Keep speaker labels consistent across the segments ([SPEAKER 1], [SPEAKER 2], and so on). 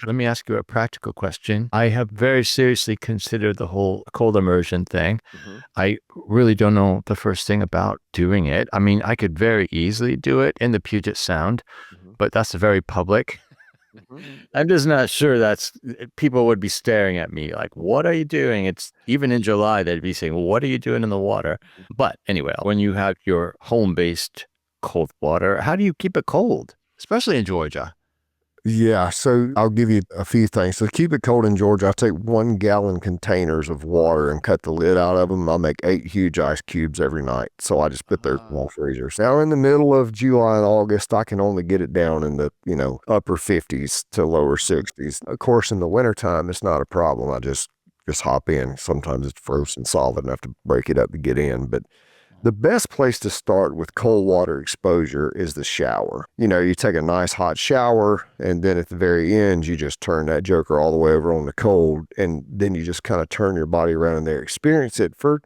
[SPEAKER 1] Let me ask you a practical question. I have very seriously considered the whole cold immersion thing.
[SPEAKER 2] Hmm.
[SPEAKER 1] I really don't know the first thing about doing it. I mean, I could very easily do it in the Puget Sound,
[SPEAKER 2] Hmm.
[SPEAKER 1] but that's very public.
[SPEAKER 2] Hmm.
[SPEAKER 1] I'm just not sure people would be staring at me like, what are you doing? It's even in July, they'd be saying, what are you doing in the water? But anyway, when you have your home-based cold water, how do you keep it cold, especially in Georgia?
[SPEAKER 3] Yeah, so I'll give you a few things. So keep it cold in Georgia. I take 1 gallon containers of water and cut the lid out of them. I'll make 8 huge ice cubes every night. So I just put those in small freezers. Now in the middle of July and August, I can only get it down in the, upper 50s to lower 60s. Of course, in the wintertime, it's not a problem. I just hop in. Sometimes it's frozen solid and I have to break it up to get in. But the best place to start with cold water exposure is the shower. You take a nice hot shower, and then at the very end, you just turn that joker all the way over on the cold, and then you just kind of turn your body around in there, experience it for,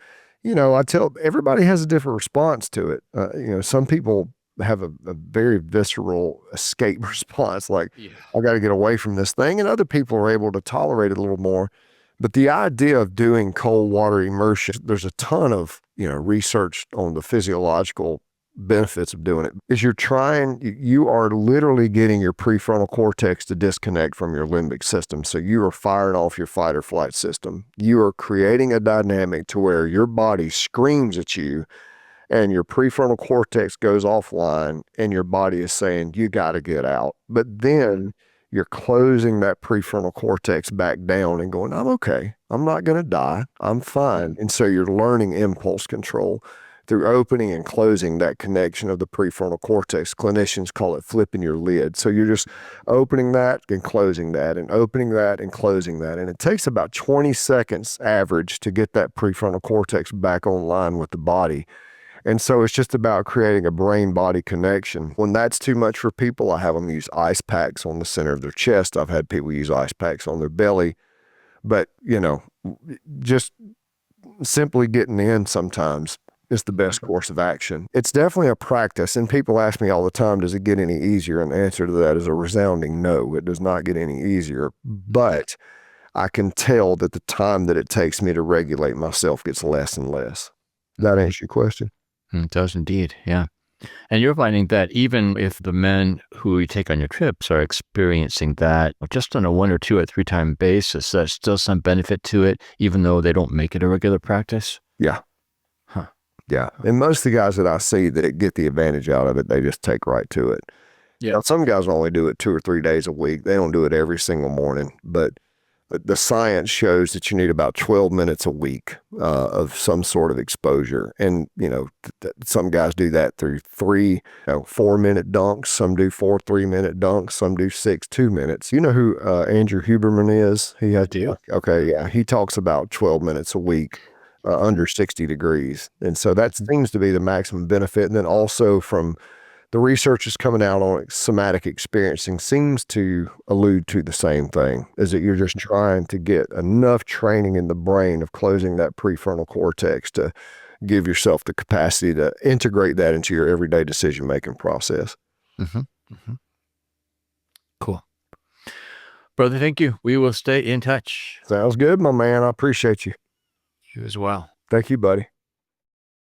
[SPEAKER 3] I tell everybody has a different response to it. Some people have a very visceral escape response, like,
[SPEAKER 2] Yeah.
[SPEAKER 3] I got to get away from this thing, and other people are able to tolerate it a little more. But the idea of doing cold water immersion, there's a ton of, research on the physiological benefits of doing it. Is you are literally getting your prefrontal cortex to disconnect from your limbic system. So you are firing off your fight or flight system. You are creating a dynamic to where your body screams at you and your prefrontal cortex goes offline and your body is saying, you got to get out. But then you're closing that prefrontal cortex back down and going, I'm okay. I'm not going to die. I'm fine. And so you're learning impulse control through opening and closing that connection of the prefrontal cortex. Clinicians call it flipping your lid. So you're just opening that and closing that and opening that and closing that. And it takes about 20 seconds average to get that prefrontal cortex back online with the body. And so it's just about creating a brain-body connection. When that's too much for people, I have them use ice packs on the center of their chest. I've had people use ice packs on their belly. But, just simply getting in sometimes is the best course of action. It's definitely a practice. And people ask me all the time, does it get any easier? And the answer to that is a resounding no. It does not get any easier. But I can tell that the time that it takes me to regulate myself gets less and less. Does that answer your question?
[SPEAKER 1] It does indeed, yeah. And you're finding that even if the men who you take on your trips are experiencing that just on a 1 or 2 or 3 time basis, there's still some benefit to it, even though they don't make it a regular practice?
[SPEAKER 3] Yeah.
[SPEAKER 1] Huh.
[SPEAKER 3] Yeah. And most of the guys that I see that get the advantage out of it, they just take right to it.
[SPEAKER 2] Yeah.
[SPEAKER 3] Now, some guys only do it 2 or 3 days a week. They don't do it every single morning, but the science shows that you need about 12 minutes a week of some sort of exposure. And, some guys do that through 3, 4-minute dunks. Some do 4 3-minute dunks. Some do 6 2 minutes. You know who Andrew Huberman is?
[SPEAKER 1] I do.
[SPEAKER 3] Okay, yeah. He talks about 12 minutes a week under 60 degrees. And so that seems to be the maximum benefit. And then also from the research is coming out on somatic experiencing seems to allude to the same thing, is that you're just trying to get enough training in the brain of closing that prefrontal cortex to give yourself the capacity to integrate that into your everyday decision-making process.
[SPEAKER 1] Mm-hmm. Mm-hmm. Cool. Brother, thank you. We will stay in touch.
[SPEAKER 3] Sounds good, my man. I appreciate you.
[SPEAKER 1] You as well.
[SPEAKER 3] Thank you, buddy.